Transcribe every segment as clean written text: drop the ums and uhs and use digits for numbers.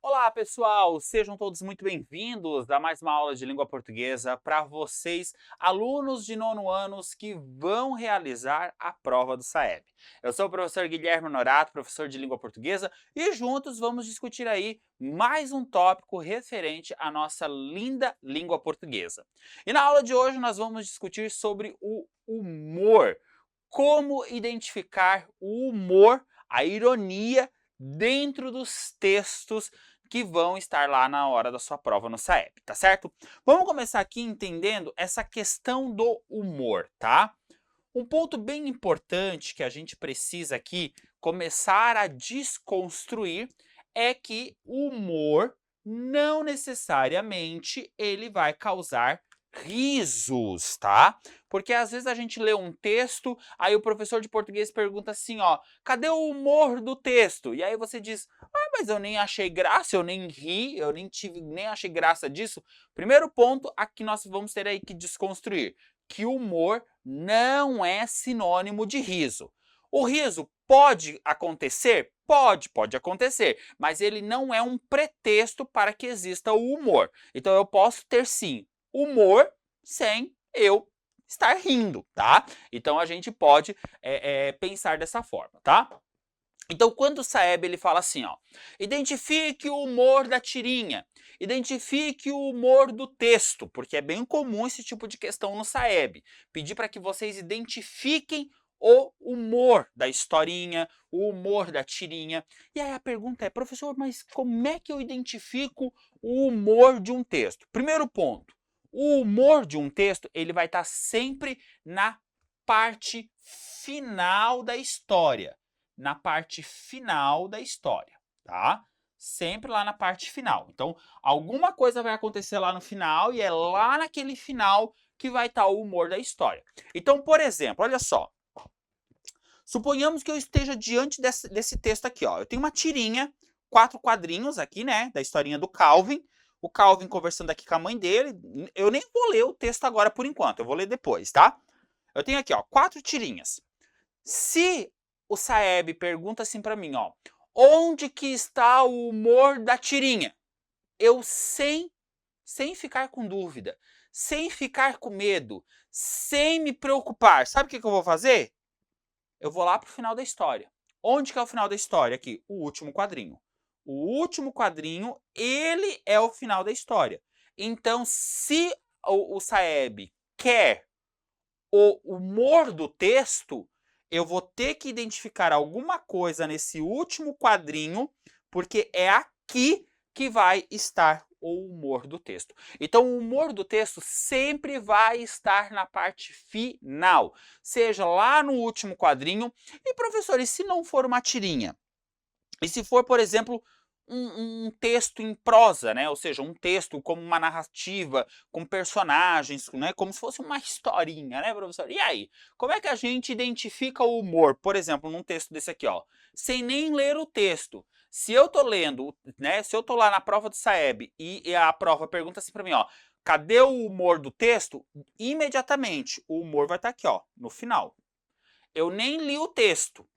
Olá, pessoal! Sejam todos muito bem-vindos a mais uma aula de língua portuguesa para vocês, alunos de nono anos que vão realizar a prova do SAEB. Eu sou o professor Guilherme Honorato, professor de língua portuguesa, e juntos vamos discutir aí mais um tópico referente à nossa linda língua portuguesa. E na aula de hoje nós vamos discutir sobre o humor. Como identificar o humor, a ironia, dentro dos textos que vão estar lá na hora da sua prova no SAEB, tá certo? Vamos começar aqui entendendo essa questão do humor, tá? Um ponto bem importante que a gente precisa aqui começar a desconstruir é que o humor não necessariamente ele vai causar risos, tá? Porque às vezes a gente lê um texto, aí o professor de português pergunta assim, ó, cadê o humor do texto? E aí você diz, mas eu nem achei graça, eu nem ri, eu nem achei graça disso. Primeiro ponto, aqui nós vamos ter aí que desconstruir, que humor não é sinônimo de riso. O riso pode acontecer? Pode acontecer, mas ele não é um pretexto para que exista o humor. Então eu posso ter sim humor sem eu estar rindo, tá? Então a gente pode pensar dessa forma, tá? Então, quando o Saeb ele fala assim, ó, identifique o humor da tirinha, identifique o humor do texto, porque é bem comum esse tipo de questão no Saeb. Pedir para que vocês identifiquem o humor da historinha, o humor da tirinha. E aí a pergunta é, professor, mas como é que eu identifico o humor de um texto? Primeiro ponto, o humor de um texto ele vai estar sempre na parte final da história. Na parte final da história, tá? Sempre lá na parte final. Então, alguma coisa vai acontecer lá no final e é lá naquele final que vai estar o humor da história. Então, por exemplo, olha só. Suponhamos que eu esteja diante desse texto aqui, ó. Eu tenho uma tirinha, 4 quadrinhos aqui, né, da historinha do Calvin. O Calvin conversando aqui com a mãe dele. Eu nem vou ler o texto agora por enquanto, eu vou ler depois, tá? Eu tenho aqui, ó, 4 tirinhas. Se o Saeb pergunta assim para mim, ó, onde que está o humor da tirinha? Eu sem ficar com dúvida, sem ficar com medo, sem me preocupar, sabe o que eu vou fazer? Eu vou lá para o final da história. Onde que é o final da história aqui? O último quadrinho. O último quadrinho, ele é o final da história. Então, se o Saeb quer o humor do texto, eu vou ter que identificar alguma coisa nesse último quadrinho, porque é aqui que vai estar o humor do texto. Então, o humor do texto sempre vai estar na parte final, seja lá no último quadrinho. E, professor, e se não for uma tirinha? E se for, por exemplo, um texto em prosa, né? Ou seja, um texto como uma narrativa, com personagens, né? Como se fosse uma historinha, né, professor? E aí, como é que a gente identifica o humor? Por exemplo, num texto desse aqui, ó, sem nem ler o texto. Se eu tô lendo, né? Se eu tô lá na prova do Saeb e a prova pergunta assim para mim, ó, cadê o humor do texto? Imediatamente, o humor vai estar aqui, ó, no final. Eu nem li o texto,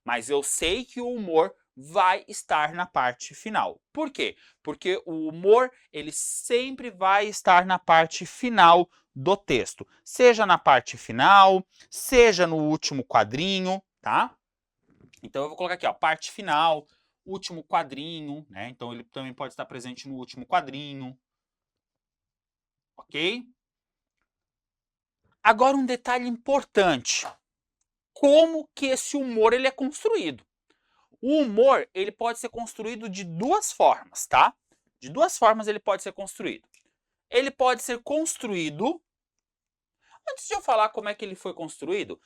mas eu sei que o humor vai estar na parte final. Por quê? Porque o humor, ele sempre vai estar na parte final do texto. Seja na parte final, seja no último quadrinho, tá? Então eu vou colocar aqui, ó, parte final, último quadrinho, né? Então ele também pode estar presente no último quadrinho. Ok? Agora um detalhe importante. Como que esse humor ele é construído? O humor ele pode ser construído de duas formas, tá? De duas formas ele pode ser construído. Ele pode ser construído... Antes de eu falar como é que ele foi construído,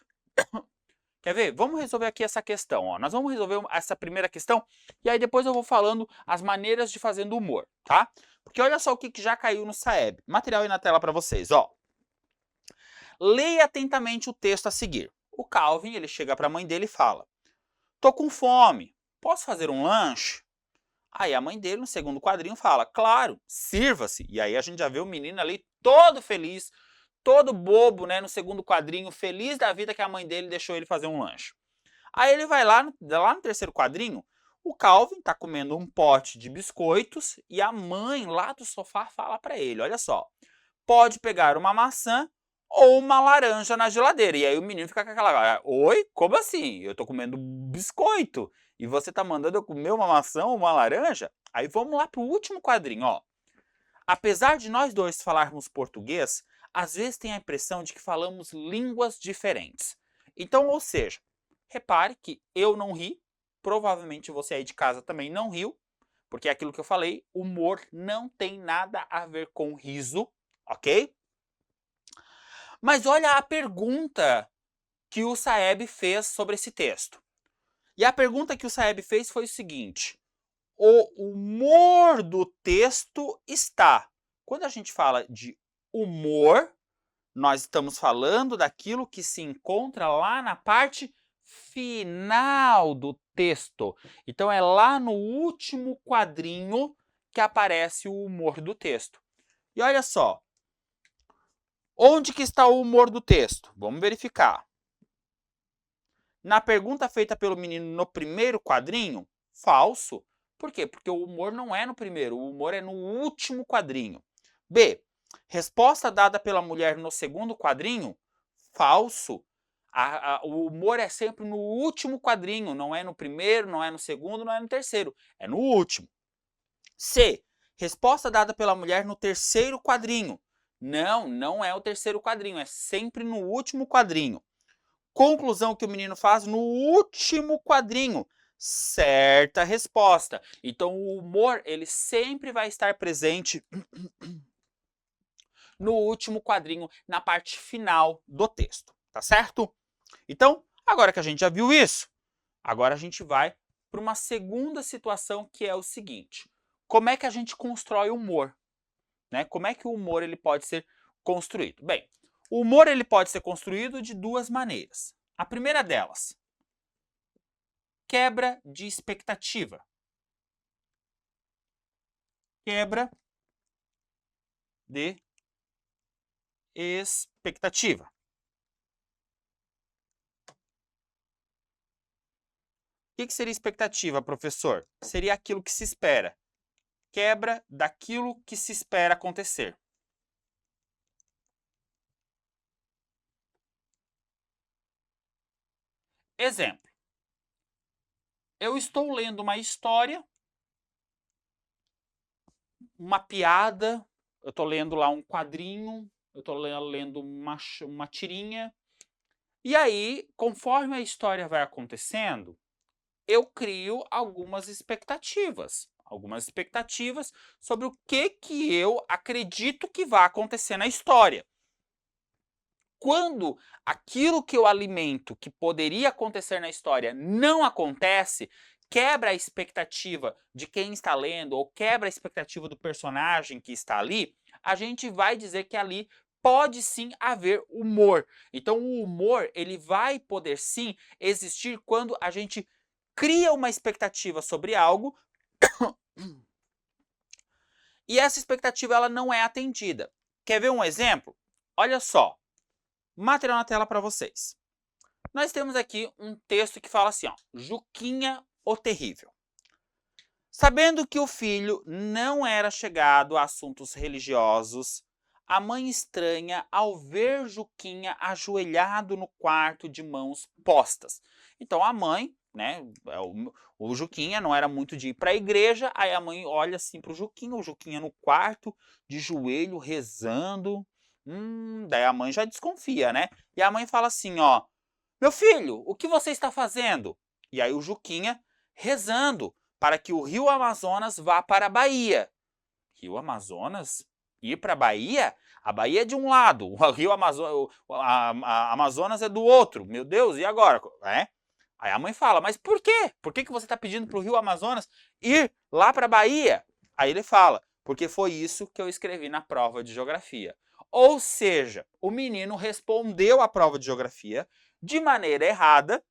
quer ver? Vamos resolver aqui essa questão. Ó. Nós vamos resolver essa primeira questão e aí depois eu vou falando as maneiras de fazer do humor, tá? Porque olha só o que já caiu no Saeb. Material aí na tela para vocês, ó. Leia atentamente o texto a seguir. O Calvin, ele chega para a mãe dele e fala: tô com fome, posso fazer um lanche? Aí a mãe dele, no segundo quadrinho, fala: claro, sirva-se. E aí a gente já vê o menino ali todo feliz, todo bobo, né, no segundo quadrinho, feliz da vida que a mãe dele deixou ele fazer um lanche. Aí ele vai lá no terceiro quadrinho, o Calvin está comendo um pote de biscoitos e a mãe lá do sofá fala para ele, olha só, pode pegar uma maçã ou uma laranja na geladeira. E aí o menino fica com aquela, oi, como assim? Eu tô comendo biscoito e você tá mandando eu comer uma maçã ou uma laranja? Aí vamos lá pro último quadrinho, ó. Apesar de nós dois falarmos português, às vezes tem a impressão de que falamos línguas diferentes. Então, ou seja, repare que eu não ri, provavelmente você aí de casa também não riu, porque é aquilo que eu falei, humor não tem nada a ver com riso, ok? Mas olha a pergunta que o Saeb fez sobre esse texto. E a pergunta que o Saeb fez foi o seguinte: o humor do texto está. Quando a gente fala de humor, nós estamos falando daquilo que se encontra lá na parte final do texto. Então é lá no último quadrinho que aparece o humor do texto. E olha só, onde que está o humor do texto? Vamos verificar. Na pergunta feita pelo menino no primeiro quadrinho, falso. Por quê? Porque o humor não é no primeiro, o humor é no último quadrinho. B. Resposta dada pela mulher no segundo quadrinho, falso. O humor é sempre no último quadrinho, não é no primeiro, não é no segundo, não é no terceiro, é no último. C. Resposta dada pela mulher no terceiro quadrinho. Não é o terceiro quadrinho, é sempre no último quadrinho. Conclusão que o menino faz no último quadrinho. Certa resposta. Então o humor ele sempre vai estar presente no último quadrinho, na parte final do texto, tá certo? Então, agora que a gente já viu isso, agora a gente vai para uma segunda situação que é o seguinte: como é que a gente constrói o humor? Né? Como é que o humor ele pode ser construído? Bem, o humor ele pode ser construído de duas maneiras. A primeira delas, quebra de expectativa. Quebra de expectativa. O que seria expectativa, professor? Seria aquilo que se espera. Quebra daquilo que se espera acontecer. Exemplo. Eu estou lendo uma história, uma piada, eu estou lendo lá um quadrinho, eu estou lendo uma tirinha, e aí, conforme a história vai acontecendo, eu crio algumas expectativas sobre o que eu acredito que vai acontecer na história. Quando aquilo que eu alimento que poderia acontecer na história não acontece, quebra a expectativa de quem está lendo ou quebra a expectativa do personagem que está ali, a gente vai dizer que ali pode sim haver humor. Então o humor ele vai poder sim existir quando a gente cria uma expectativa sobre algo e essa expectativa ela não é atendida. Quer ver um exemplo? Olha só. Material na tela para vocês. Nós temos aqui um texto que fala assim, ó, Juquinha o Terrível. Sabendo que o filho não era chegado a assuntos religiosos, a mãe estranha ao ver Juquinha ajoelhado no quarto de mãos postas. Então a mãe, né, o Juquinha não era muito de ir para a igreja, aí a mãe olha assim para o Juquinha no quarto, de joelho, rezando. Daí a mãe já desconfia, né? E a mãe fala assim, ó, meu filho, o que você está fazendo? E aí o Juquinha rezando para que o rio Amazonas vá para a Bahia. Rio Amazonas? Ir para a Bahia? A Bahia é de um lado, o rio Amazonas, a Amazonas é do outro. Meu Deus, e agora? É? Aí a mãe fala, mas por quê? Por que você está pedindo para o rio Amazonas ir lá para a Bahia? Aí ele fala, porque foi isso que eu escrevi na prova de geografia. Ou seja, o menino respondeu à prova de geografia de maneira errada.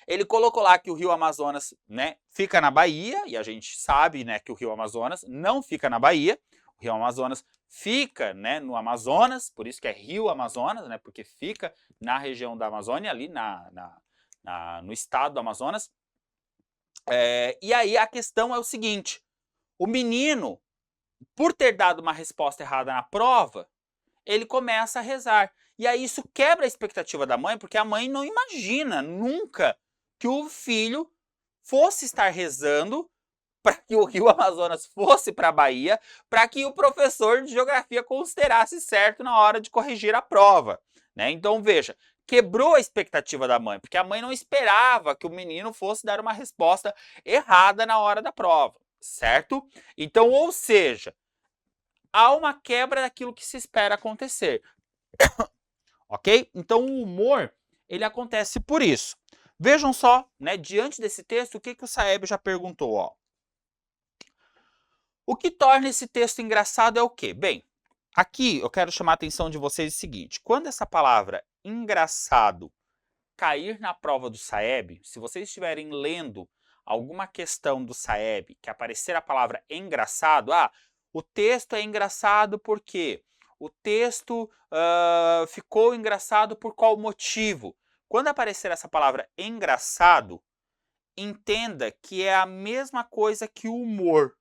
Ele colocou lá que o rio Amazonas, né, fica na Bahia, e a gente sabe, né, que o rio Amazonas não fica na Bahia. O Rio Amazonas fica, né, no Amazonas, por isso que é Rio Amazonas, né, porque fica na região da Amazônia, ali no estado do Amazonas. E aí a questão é o seguinte, o menino, por ter dado uma resposta errada na prova, ele começa a rezar. E aí isso quebra a expectativa da mãe, porque a mãe não imagina nunca que o filho fosse estar rezando para que o Rio Amazonas fosse para a Bahia, para que o professor de geografia considerasse certo na hora de corrigir a prova, né? Então veja, quebrou a expectativa da mãe, porque a mãe não esperava que o menino fosse dar uma resposta errada na hora da prova, certo? Então, ou seja, há uma quebra daquilo que se espera acontecer. Ok? Então o humor, ele acontece por isso. Vejam só, né, diante desse texto, o que o Saeb já perguntou, ó. O que torna esse texto engraçado é o quê? Bem, aqui eu quero chamar a atenção de vocês o seguinte, quando essa palavra engraçado cair na prova do Saeb, se vocês estiverem lendo alguma questão do Saeb que aparecer a palavra engraçado, o texto é engraçado porque o texto ficou engraçado por qual motivo? Quando aparecer essa palavra engraçado, entenda que é a mesma coisa que o humor.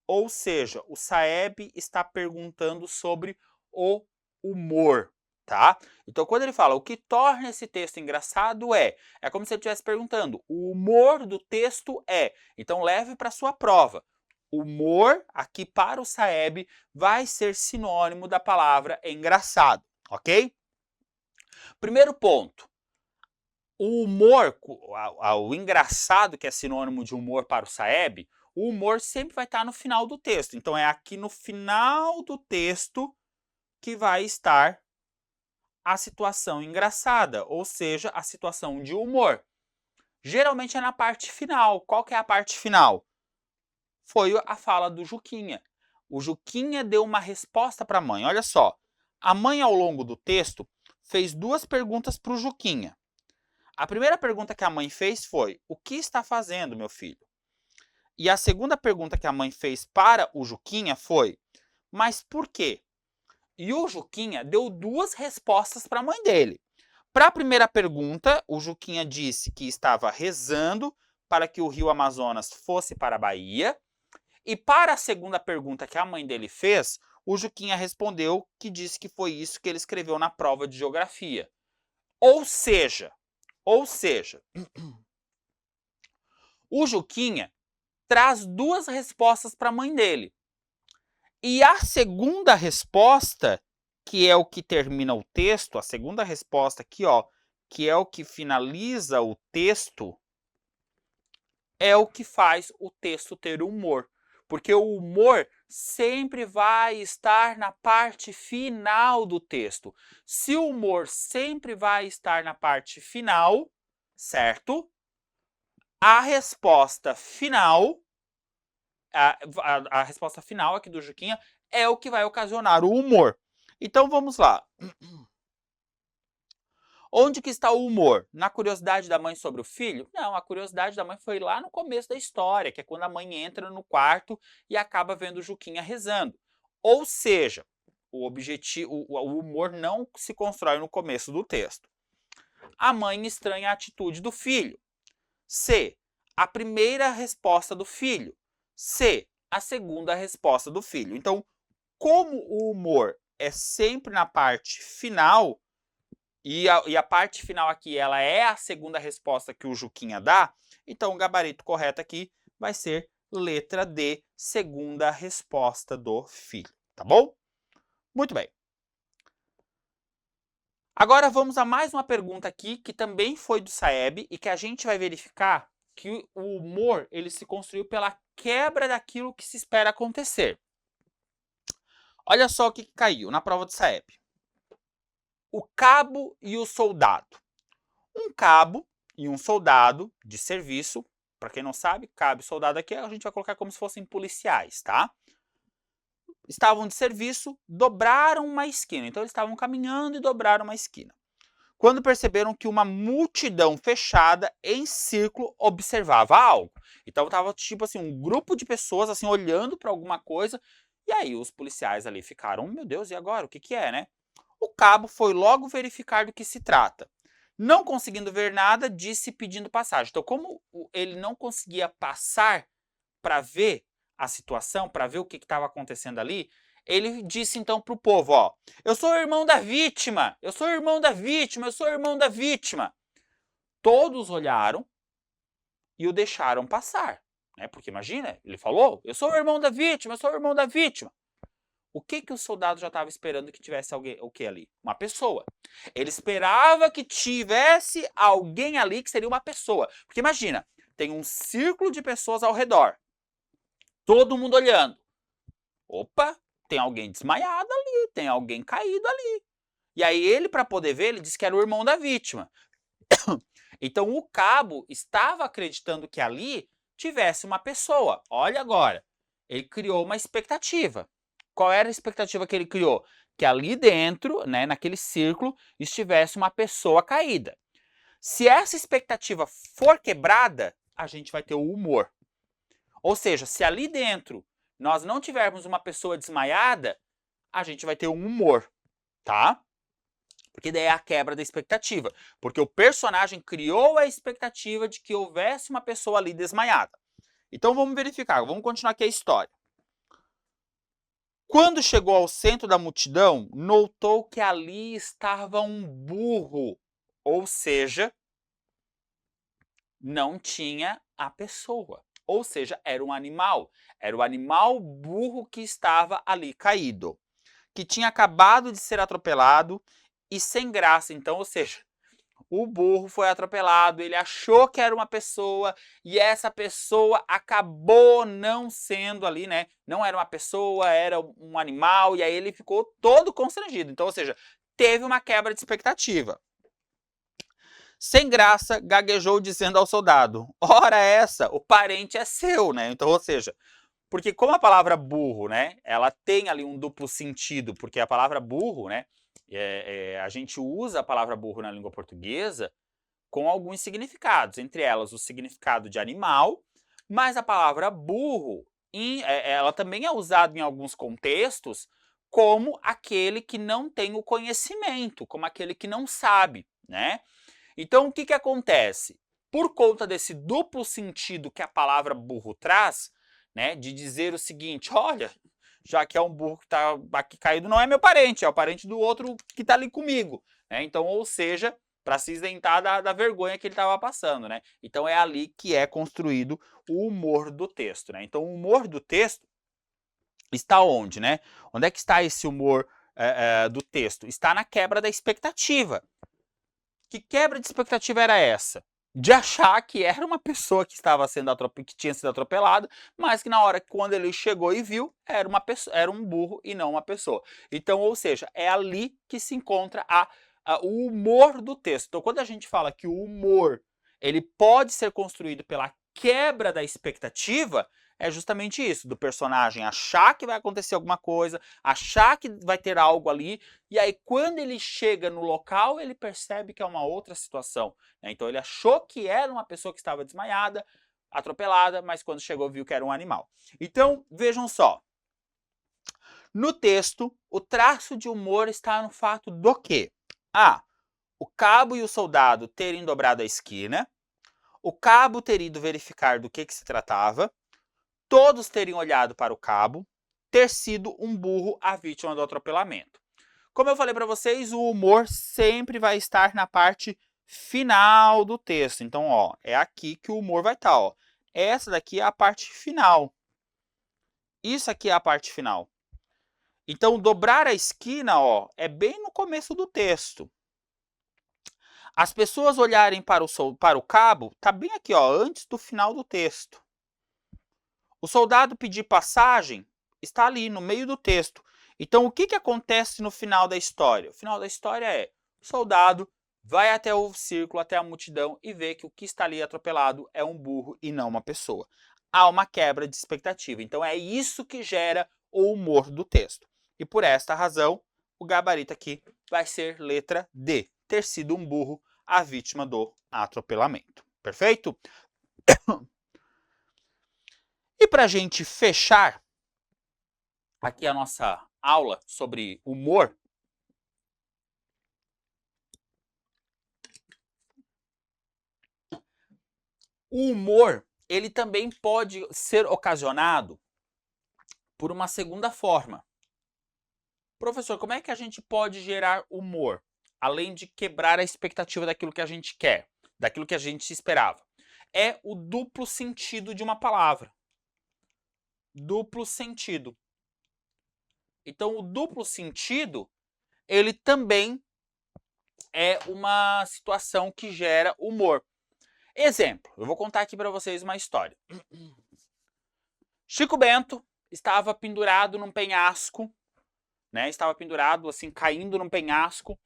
Ou seja, o Saeb está perguntando sobre o humor, tá? Então, quando ele fala o que torna esse texto engraçado é como se ele estivesse perguntando, o humor do texto é. Então, leve para sua prova. Humor, aqui para o Saeb, vai ser sinônimo da palavra engraçado, ok? Primeiro ponto. O humor, o engraçado, que é sinônimo de humor para o Saeb, o humor sempre vai estar no final do texto. Então, é aqui no final do texto que vai estar a situação engraçada, ou seja, a situação de humor. Geralmente é na parte final. Qual que é a parte final? Foi a fala do Juquinha. O Juquinha deu uma resposta para a mãe. Olha só, a mãe, ao longo do texto, fez duas perguntas para o Juquinha. A primeira pergunta que a mãe fez foi, o que está fazendo, meu filho? E a segunda pergunta que a mãe fez para o Juquinha foi, mas por quê? E o Juquinha deu duas respostas para a mãe dele. Para a primeira pergunta, o Juquinha disse que estava rezando para que o Rio Amazonas fosse para a Bahia. E para a segunda pergunta que a mãe dele fez, o Juquinha respondeu que disse que foi isso que ele escreveu na prova de geografia. Ou seja, o Juquinha traz duas respostas para a mãe dele. E a segunda resposta, que é o que termina o texto, a segunda resposta aqui, ó, que é o que finaliza o texto, é o que faz o texto ter humor. Porque o humor sempre vai estar na parte final do texto. Se o humor sempre vai estar na parte final, certo? A resposta final, a resposta final aqui do Juquinha é o que vai ocasionar o humor. Então vamos lá. Onde que está o humor? Na curiosidade da mãe sobre o filho? Não, a curiosidade da mãe foi lá no começo da história, que é quando a mãe entra no quarto e acaba vendo o Juquinha rezando. Ou seja, o humor não se constrói no começo do texto. A mãe estranha a atitude do filho. C. A primeira resposta do filho. C. A segunda resposta do filho. Então, como o humor é sempre na parte final, e a parte final aqui ela é a segunda resposta que o Juquinha dá, então o gabarito correto aqui vai ser letra D, segunda resposta do filho, tá bom? Muito bem. Agora vamos a mais uma pergunta aqui, que também foi do Saeb, e que a gente vai verificar que o humor ele se construiu pela quebra daquilo que se espera acontecer. Olha só o que caiu na prova do Saeb. O cabo e o soldado. Um cabo e um soldado de serviço, para quem não sabe, cabo e soldado aqui a gente vai colocar como se fossem policiais, tá? Estavam de serviço, dobraram uma esquina. Então eles estavam caminhando e dobraram uma esquina. Quando perceberam que uma multidão fechada em círculo observava algo. Então estava tipo assim, um grupo de pessoas assim olhando para alguma coisa E aí os policiais ali ficaram, meu Deus, e agora? O que que é, né? O cabo foi logo verificar do que se trata. Não conseguindo ver nada, disse pedindo passagem. Então, como ele não conseguia passar para ver a situação, para ver o que estava acontecendo ali, ele disse então para o povo, ó, eu sou o irmão da vítima, eu sou o irmão da vítima, eu sou o irmão da vítima. Todos olharam e o deixaram passar, né? Porque imagina, ele falou, eu sou o irmão da vítima, eu sou o irmão da vítima. O que que o soldado já estava esperando que tivesse alguém, o que ali? Uma pessoa. Ele esperava que tivesse alguém ali que seria uma pessoa. Porque imagina, tem um círculo de pessoas ao redor. Todo mundo olhando. Opa, tem alguém desmaiado ali, tem alguém caído ali. E aí ele, para poder ver, ele disse que era o irmão da vítima. Então o cabo estava acreditando que ali tivesse uma pessoa. Olha agora, ele criou uma expectativa. Qual era a expectativa que ele criou? Que ali dentro, né, naquele círculo, estivesse uma pessoa caída. Se essa expectativa for quebrada, a gente vai ter o humor. Ou seja, se ali dentro nós não tivermos uma pessoa desmaiada, a gente vai ter um humor, tá? Porque daí é a quebra da expectativa. Porque o personagem criou a expectativa de que houvesse uma pessoa ali desmaiada. Então vamos verificar, vamos continuar aqui a história. Quando chegou ao centro da multidão, notou que ali estava um burro. Ou seja, não tinha a pessoa. Ou seja, era um animal. Era o animal burro que estava ali caído. Que tinha acabado de ser atropelado e sem graça. Então, ou seja, o burro foi atropelado, ele achou que era uma pessoa e essa pessoa acabou não sendo ali, né? Não era uma pessoa, era um animal e aí ele ficou todo constrangido. Então, ou seja, teve uma quebra de expectativa. Sem graça, gaguejou dizendo ao soldado, ora essa, o parente é seu, né? Então, ou seja, porque como a palavra burro, né, ela tem ali um duplo sentido, porque a palavra burro, né, a gente usa a palavra burro na língua portuguesa com alguns significados, entre elas o significado de animal, mas a palavra burro, ela também é usada em alguns contextos como aquele que não tem o conhecimento, como aquele que não sabe, né? Então, o que que acontece? Por conta desse duplo sentido que a palavra burro traz, né, de dizer o seguinte, olha, já que é um burro que está aqui caído, não é meu parente, é o parente do outro que está ali comigo, né? Então, ou seja, para se isentar da vergonha que ele estava passando, né? Então é ali que é construído o humor do texto, né? Então o humor do texto está onde, né? Onde é que está esse humor do texto? Está na quebra da expectativa. Que quebra de expectativa era essa? De achar que era uma pessoa que estava sendo que tinha sido atropelada, mas que na hora quando ele chegou e viu, era uma pessoa, era um burro e não uma pessoa. Então, ou seja, é ali que se encontra o humor do texto. Então, quando a gente fala que o humor ele pode ser construído pela quebra da expectativa, é justamente isso, do personagem achar que vai acontecer alguma coisa, achar que vai ter algo ali, e aí quando ele chega no local, ele percebe que é uma outra situação, né? Então ele achou que era uma pessoa que estava desmaiada, atropelada, mas quando chegou viu que era um animal. Então, vejam só. No texto, o traço de humor está no fato do quê? O cabo e o soldado terem dobrado a esquina, o cabo ter ido verificar do que se tratava, todos terem olhado para o cabo, ter sido um burro a vítima do atropelamento. Como eu falei para vocês, o humor sempre vai estar na parte final do texto. Então, ó, é aqui que o humor vai estar, ó. Essa daqui é a parte final. Isso aqui é a parte final. Então, dobrar a esquina, ó, é bem no começo do texto. As pessoas olharem para o cabo, tá bem aqui, ó, antes do final do texto. O soldado pedir passagem está ali no meio do texto. Então, o que que acontece no final da história? O final da história é: o soldado vai até o círculo, até a multidão e vê que o que está ali atropelado é um burro e não uma pessoa. Há uma quebra de expectativa. Então, é isso que gera o humor do texto. E por esta razão, o gabarito aqui vai ser letra D, ter sido um burro a vítima do atropelamento. Perfeito? E para a gente fechar aqui a nossa aula sobre humor. O humor, ele também pode ser ocasionado por uma segunda forma. Professor, como é que a gente pode gerar humor? Além de quebrar a expectativa daquilo que a gente quer, daquilo que a gente esperava. É o duplo sentido de uma palavra. Duplo sentido. Então, o duplo sentido, ele também é uma situação que gera humor. Exemplo, eu vou contar aqui para vocês uma história. Chico Bento estava pendurado num penhasco, né? Estava pendurado, assim, caindo num penhasco,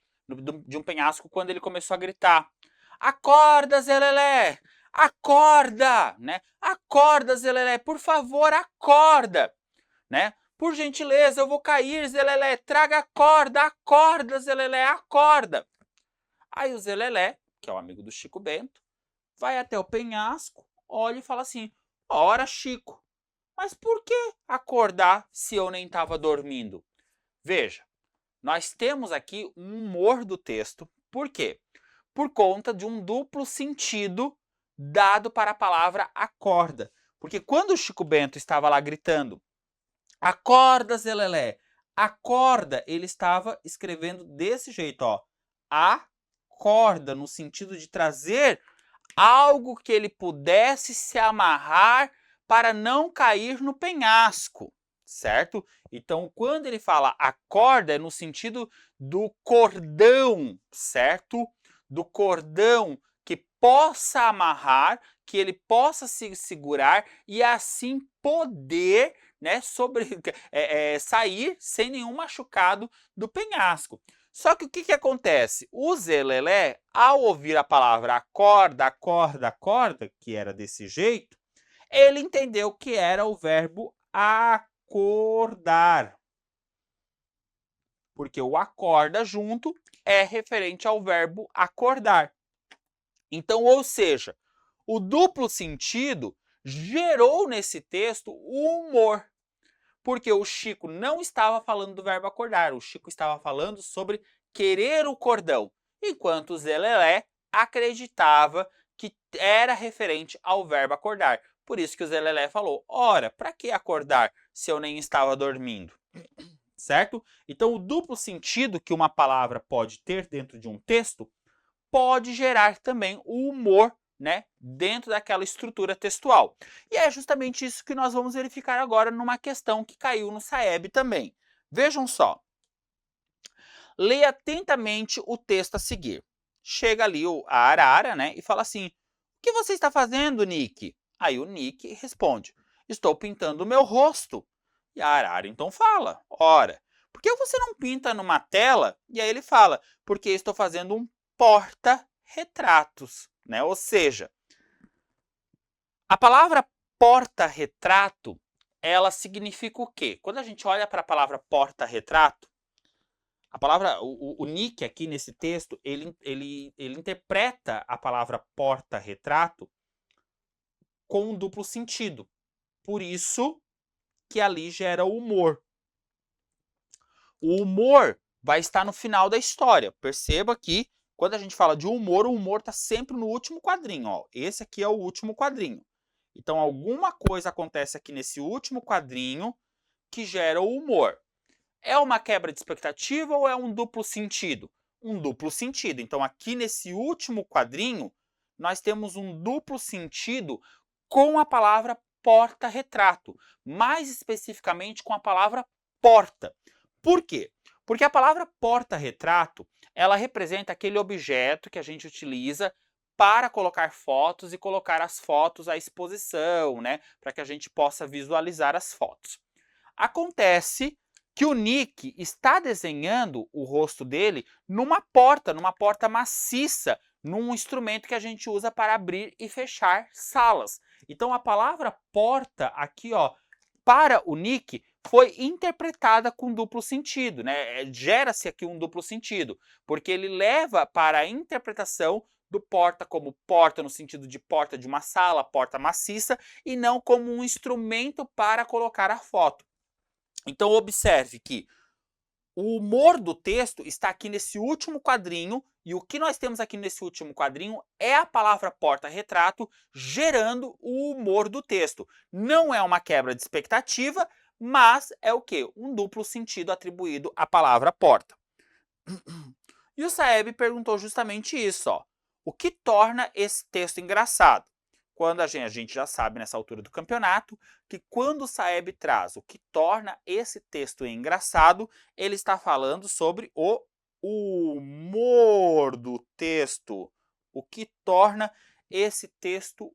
de um penhasco, quando ele começou a gritar: "Acorda, Zé Lelé! Acorda!", né? "Acorda, Zé Lelé, por favor, acorda!", né? "Por gentileza, eu vou cair, Zé Lelé, traga a corda, acorda, Zé Lelé, acorda!". Aí o Zé Lelé, que é o amigo do Chico Bento, vai até o penhasco, olha e fala assim: "Ora, Chico, mas por que acordar se eu nem estava dormindo?". Veja, nós temos aqui um humor do texto. Por quê? Por conta de um duplo sentido dado para a palavra acorda. Porque quando o Chico Bento estava lá gritando: "Acorda, Zé Lelé, acorda", ele estava escrevendo desse jeito, ó. Acorda, no sentido de trazer algo que ele pudesse se amarrar para não cair no penhasco, certo? Então, quando ele fala acorda, é no sentido do cordão, certo? Do cordão que possa amarrar, que ele possa se segurar e assim poder, né, sair sem nenhum machucado do penhasco. Só que o que acontece? O Zé Lelé, ao ouvir a palavra acorda, acorda, acorda, que era desse jeito, ele entendeu que era o verbo acordar. Porque o acorda junto é referente ao verbo acordar. Então, ou seja, o duplo sentido gerou nesse texto o humor. Porque o Chico não estava falando do verbo acordar, o Chico estava falando sobre querer o cordão, enquanto o Zé Lelé acreditava que era referente ao verbo acordar. Por isso que o Zé Lelé falou: "Ora, para que acordar se eu nem estava dormindo?". Certo? Então, o duplo sentido que uma palavra pode ter dentro de um texto pode gerar também o humor, né, dentro daquela estrutura textual. E é justamente isso que nós vamos verificar agora numa questão que caiu no SAEB também. Vejam só. Leia atentamente o texto a seguir. Chega ali a Arara, né, e fala assim: "O que você está fazendo, Nick?". Aí o Nick responde: "Estou pintando o meu rosto". E a Arara então fala: "Ora, por que você não pinta numa tela?". E aí ele fala: "Porque estou fazendo um porta-retratos", né? Ou seja, a palavra porta-retrato, ela significa o quê? Quando a gente olha para a palavra porta-retrato, a palavra, o Nick aqui nesse texto, ele interpreta a palavra porta-retrato com um duplo sentido. Por isso que ali gera o humor. O humor vai estar no final da história. Perceba que quando a gente fala de humor, o humor está sempre no último quadrinho. Ó. Esse aqui é o último quadrinho. Então, alguma coisa acontece aqui nesse último quadrinho que gera o humor. É uma quebra de expectativa ou é um duplo sentido? Um duplo sentido. Então, aqui nesse último quadrinho, nós temos um duplo sentido com a palavra porta-retrato. Mais especificamente com a palavra porta. Por quê? Porque a palavra porta-retrato, ela representa aquele objeto que a gente utiliza para colocar fotos e colocar as fotos à exposição, né? Para que a gente possa visualizar as fotos. Acontece que o Nick está desenhando o rosto dele numa porta maciça, num instrumento que a gente usa para abrir e fechar salas. Então a palavra porta aqui, ó, para o Nick foi interpretada com duplo sentido, né? Gera-se aqui um duplo sentido, porque ele leva para a interpretação do porta como porta no sentido de porta de uma sala, porta maciça, e não como um instrumento para colocar a foto. Então observe que o humor do texto está aqui nesse último quadrinho, e o que nós temos aqui nesse último quadrinho é a palavra porta-retrato gerando o humor do texto. Não é uma quebra de expectativa, mas é o quê? Um duplo sentido atribuído à palavra porta. E o Saeb perguntou justamente isso, ó. O que torna esse texto engraçado? Quando a gente já sabe nessa altura do campeonato que quando o Saeb traz o que torna esse texto engraçado, ele está falando sobre o humor do texto. O que torna esse texto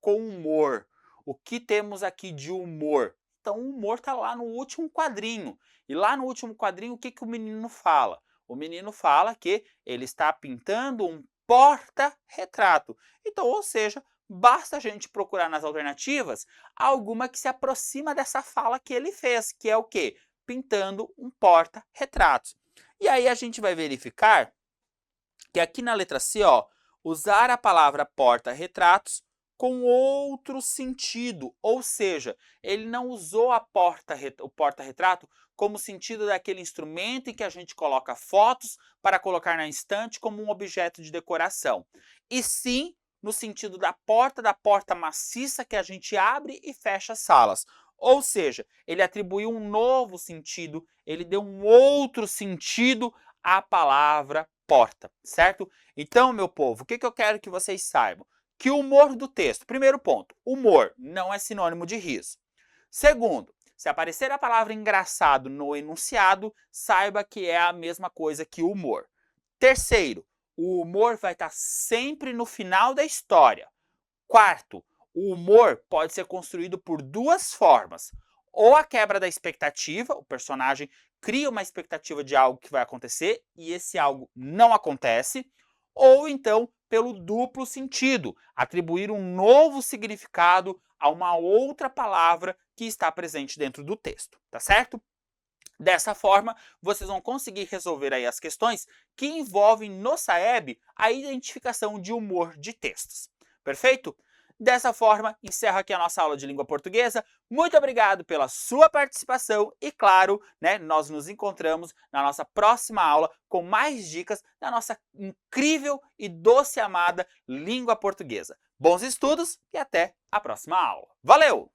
com humor. O que temos aqui de humor? Então o humor está lá no último quadrinho. E lá no último quadrinho o que, que o menino fala? O menino fala que ele está pintando um porta-retrato. Então, ou seja, basta a gente procurar nas alternativas alguma que se aproxima dessa fala que ele fez, que é o quê? Pintando um porta-retratos. E aí a gente vai verificar que aqui na letra C, ó, usar a palavra porta-retratos com outro sentido, ou seja, ele não usou o porta-retrato como sentido daquele instrumento em que a gente coloca fotos para colocar na estante como um objeto de decoração, e sim no sentido da porta maciça que a gente abre e fecha as salas. Ou seja, ele atribuiu um novo sentido, ele deu um outro sentido à palavra porta, certo? Então, meu povo, o que eu quero que vocês saibam? Que o humor do texto, primeiro ponto, humor não é sinônimo de riso. Segundo, se aparecer a palavra engraçado no enunciado, saiba que é a mesma coisa que humor. Terceiro, o humor vai estar sempre no final da história. Quarto, o humor pode ser construído por duas formas. Ou a quebra da expectativa, o personagem cria uma expectativa de algo que vai acontecer e esse algo não acontece, ou então pelo duplo sentido, atribuir um novo significado a uma outra palavra que está presente dentro do texto, tá certo? Dessa forma, vocês vão conseguir resolver aí as questões que envolvem no Saeb a identificação de humor de textos. Perfeito? Dessa forma, encerro aqui a nossa aula de língua portuguesa. Muito obrigado pela sua participação e, claro, nós nos encontramos na nossa próxima aula com mais dicas da nossa incrível e doce amada língua portuguesa. Bons estudos e até a próxima aula. Valeu!